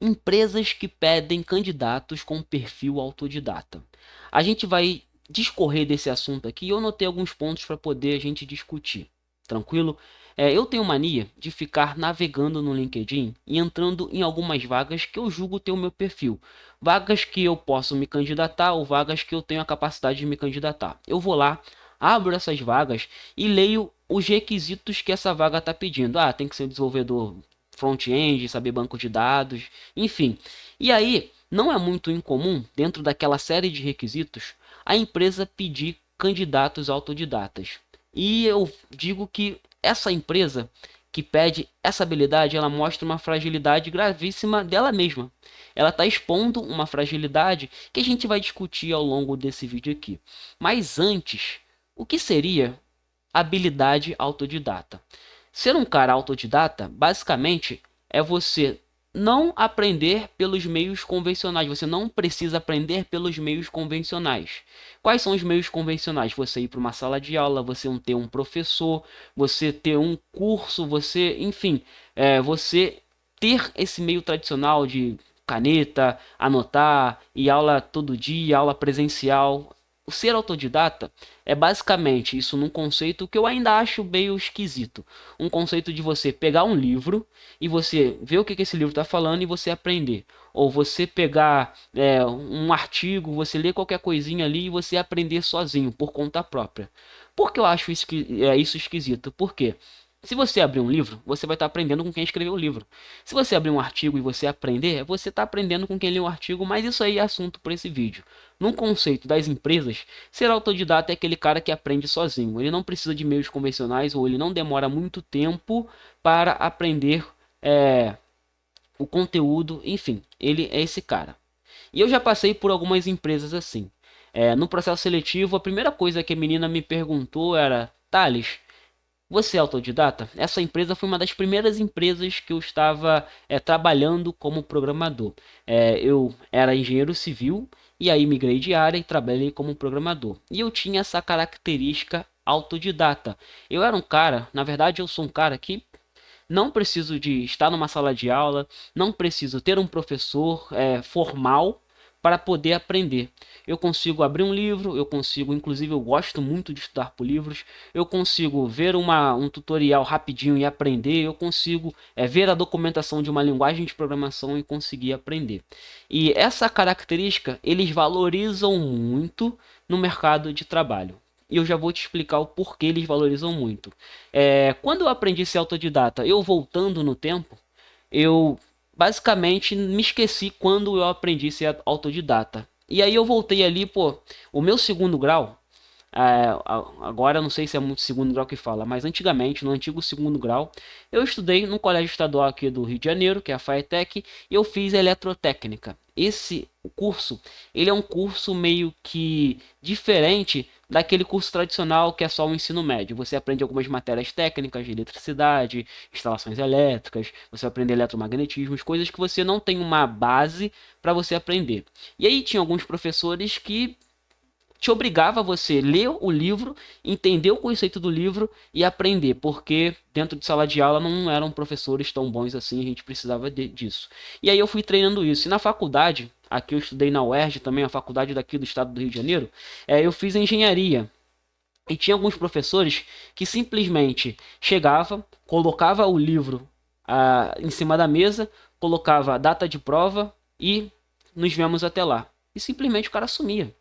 Empresas que pedem candidatos com perfil autodidata. A gente vai discorrer desse assunto aqui e eu notei alguns pontos para poder a gente discutir. Tranquilo? Eu tenho mania de ficar navegando no LinkedIn e entrando em algumas vagas que eu julgo ter o meu perfil. Vagas que eu posso me candidatar ou vagas que eu tenho a capacidade de me candidatar. Eu vou lá, abro essas vagas e leio os requisitos que essa vaga está pedindo. Ah, tem que ser um desenvolvedor front-end, saber banco de dados, enfim. E aí, não é muito incomum, dentro daquela série de requisitos, a empresa pedir candidatos autodidatas. E eu digo que essa empresa que pede essa habilidade, ela mostra uma fragilidade gravíssima dela mesma. Ela está expondo uma fragilidade que a gente vai discutir ao longo desse vídeo aqui. Mas antes, o que seria habilidade autodidata? Ser um cara autodidata, basicamente, é você não aprender pelos meios convencionais. Você não precisa aprender pelos meios convencionais. Quais são os meios convencionais? Você ir para uma sala de aula, você ter um professor, você ter um curso, você, enfim, você ter esse meio tradicional de caneta, anotar, e aula todo dia, aula presencial. O ser autodidata é basicamente isso num conceito que eu ainda acho meio esquisito. Um conceito de você pegar um livro e você ver o que esse livro está falando e você aprender. Ou você pegar um artigo, você ler qualquer coisinha ali e você aprender sozinho, por conta própria. Por que eu acho isso esquisito? Por quê? Se você abrir um livro, você vai estar aprendendo com quem escreveu o livro. Se você abrir um artigo e você aprender, você está aprendendo com quem leu o artigo, mas isso aí é assunto para esse vídeo. Num conceito das empresas, ser autodidata é aquele cara que aprende sozinho. Ele não precisa de meios convencionais ou ele não demora muito tempo para aprender é, o conteúdo. Enfim, ele é esse cara. E eu já passei por algumas empresas assim. No processo seletivo, a primeira coisa que a menina me perguntou era: Thales, você é autodidata? Essa empresa foi uma das primeiras empresas que eu estava trabalhando como programador. Eu era engenheiro civil e aí migrei de área e trabalhei como programador. E eu tinha essa característica autodidata. Eu era um cara, na verdade eu sou um cara que não preciso de estar numa sala de aula, não preciso ter um professor formal para poder aprender. Eu consigo abrir um livro, eu consigo, inclusive eu gosto muito de estudar por livros, eu consigo ver um tutorial rapidinho e aprender, eu consigo ver a documentação de uma linguagem de programação e conseguir aprender. E essa característica eles valorizam muito no mercado de trabalho. E eu já vou te explicar o porquê eles valorizam muito. Quando eu aprendi a ser autodidata, eu voltando no tempo, eu basicamente me esqueci quando eu aprendi a ser autodidata. E aí eu voltei ali, pô, o meu segundo grau, agora eu não sei se é muito segundo grau que fala, mas antigamente, no antigo segundo grau, eu estudei no colégio estadual aqui do Rio de Janeiro, que é a FATEC, e eu fiz eletrotécnica. Esse curso, ele é um curso meio que diferente daquele curso tradicional que é só o ensino médio. Você aprende algumas matérias técnicas de eletricidade, instalações elétricas, você vai aprender eletromagnetismo, coisas que você não tem uma base para você aprender. E aí tinha alguns professores que te obrigava a você ler o livro, entender o conceito do livro e aprender, porque dentro de sala de aula não eram professores tão bons assim, a gente precisava disso. E aí eu fui treinando isso. E na faculdade, aqui eu estudei na UERJ também, a faculdade daqui do estado do Rio de Janeiro, eu fiz engenharia. E tinha alguns professores que simplesmente chegava, colocava o livro em cima da mesa, colocava a data de prova e nos vemos até lá. E simplesmente o cara sumia.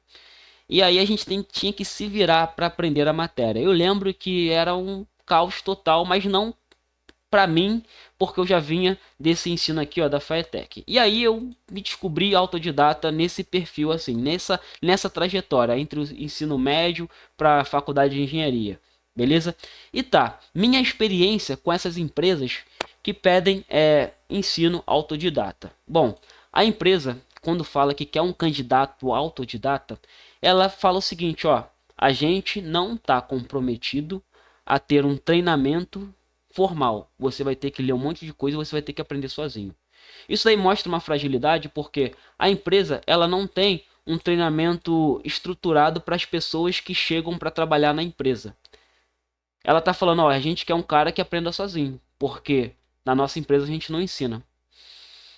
E aí a gente tinha que se virar para aprender a matéria. Eu lembro que era um caos total, mas não para mim, porque eu já vinha desse ensino aqui, ó, da FATEC. E aí eu me descobri autodidata nesse perfil assim, nessa trajetória entre o ensino médio para a faculdade de engenharia. Beleza? E tá, minha experiência com essas empresas que pedem ensino autodidata. Bom, a empresa, quando fala que quer um candidato autodidata, ela fala o seguinte, ó, a gente não está comprometido a ter um treinamento formal. Você vai ter que ler um monte de coisa, você vai ter que aprender sozinho. Isso aí mostra uma fragilidade porque a empresa ela não tem um treinamento estruturado para as pessoas que chegam para trabalhar na empresa. Ela está falando, ó, a gente quer um cara que aprenda sozinho, porque na nossa empresa a gente não ensina.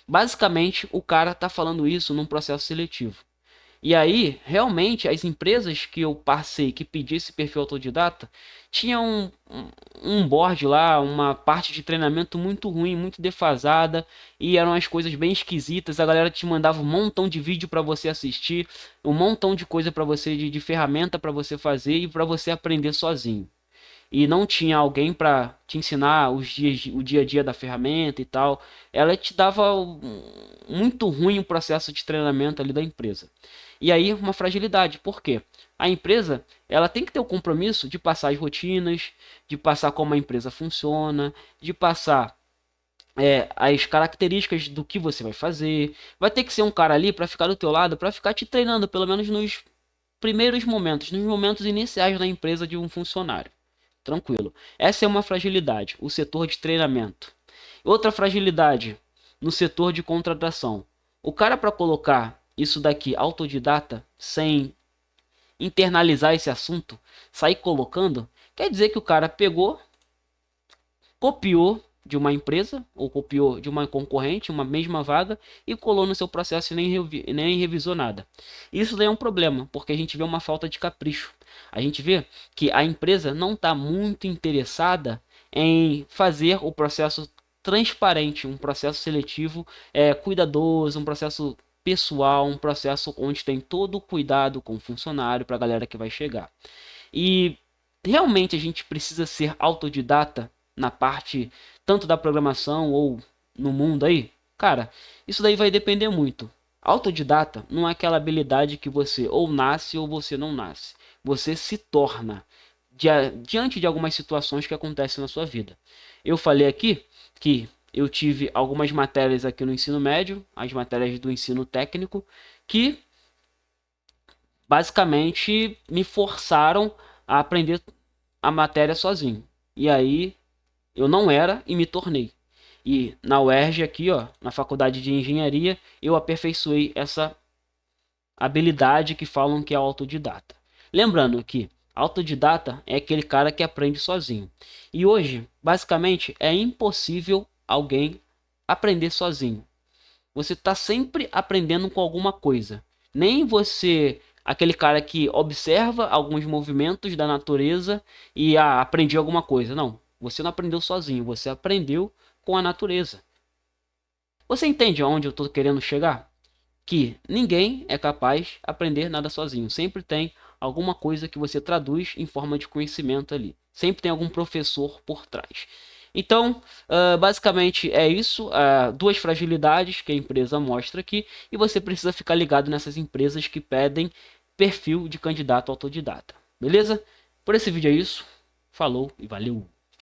Basicamente, o cara tá falando isso num processo seletivo. E aí, realmente, as empresas que eu passei que pedi esse perfil autodidata tinham um board lá, uma parte de treinamento muito ruim, muito defasada, e eram as coisas bem esquisitas. A galera te mandava um montão de vídeo para você assistir, um montão de coisa para você, de ferramenta para você fazer e para você aprender sozinho. E não tinha alguém para te ensinar o dia a dia da ferramenta e tal. Ela te dava muito ruim o processo de treinamento ali da empresa. E aí uma fragilidade, por quê? A empresa, ela tem que ter o compromisso de passar as rotinas, de passar como a empresa funciona, de passar as características do que você vai fazer. Vai ter que ser um cara ali para ficar do teu lado, para ficar te treinando, pelo menos nos primeiros momentos, nos momentos iniciais da empresa de um funcionário. Tranquilo. Essa é uma fragilidade, o setor de treinamento. Outra fragilidade no setor de contratação. O cara para colocar isso daqui autodidata, sem internalizar esse assunto, sair colocando, quer dizer que o cara pegou, copiou de uma empresa ou copiou de uma concorrente, uma mesma vaga e colou no seu processo e nem revisou nada. Isso daí é um problema, porque a gente vê uma falta de capricho. A gente vê que a empresa não está muito interessada em fazer o processo transparente, um processo seletivo cuidadoso, um processo pessoal, um processo onde tem todo o cuidado com o funcionário para a galera que vai chegar. E realmente a gente precisa ser autodidata na parte tanto da programação ou no mundo aí? Cara, isso daí vai depender muito. Autodidata não é aquela habilidade que você ou nasce ou você não nasce. Você se torna diante de algumas situações que acontecem na sua vida. Eu falei aqui que eu tive algumas matérias aqui no ensino médio, as matérias do ensino técnico, que basicamente me forçaram a aprender a matéria sozinho. E aí eu não era e me tornei. E na UERJ aqui, ó, na Faculdade de Engenharia, eu aperfeiçoei essa habilidade que falam que é autodidata. Lembrando que autodidata é aquele cara que aprende sozinho. E hoje, basicamente, é impossível alguém aprender sozinho. Você está sempre aprendendo com alguma coisa. Nem você, aquele cara que observa alguns movimentos da natureza e aprendi alguma coisa. Não, você não aprendeu sozinho, você aprendeu com a natureza. Você entende aonde eu estou querendo chegar? Que ninguém é capaz de aprender nada sozinho. Sempre tem alguma coisa que você traduz em forma de conhecimento ali. Sempre tem algum professor por trás. Então, basicamente é isso. Duas fragilidades que a empresa mostra aqui. E você precisa ficar ligado nessas empresas que pedem perfil de candidato autodidata. Beleza? Por esse vídeo é isso. Falou e valeu!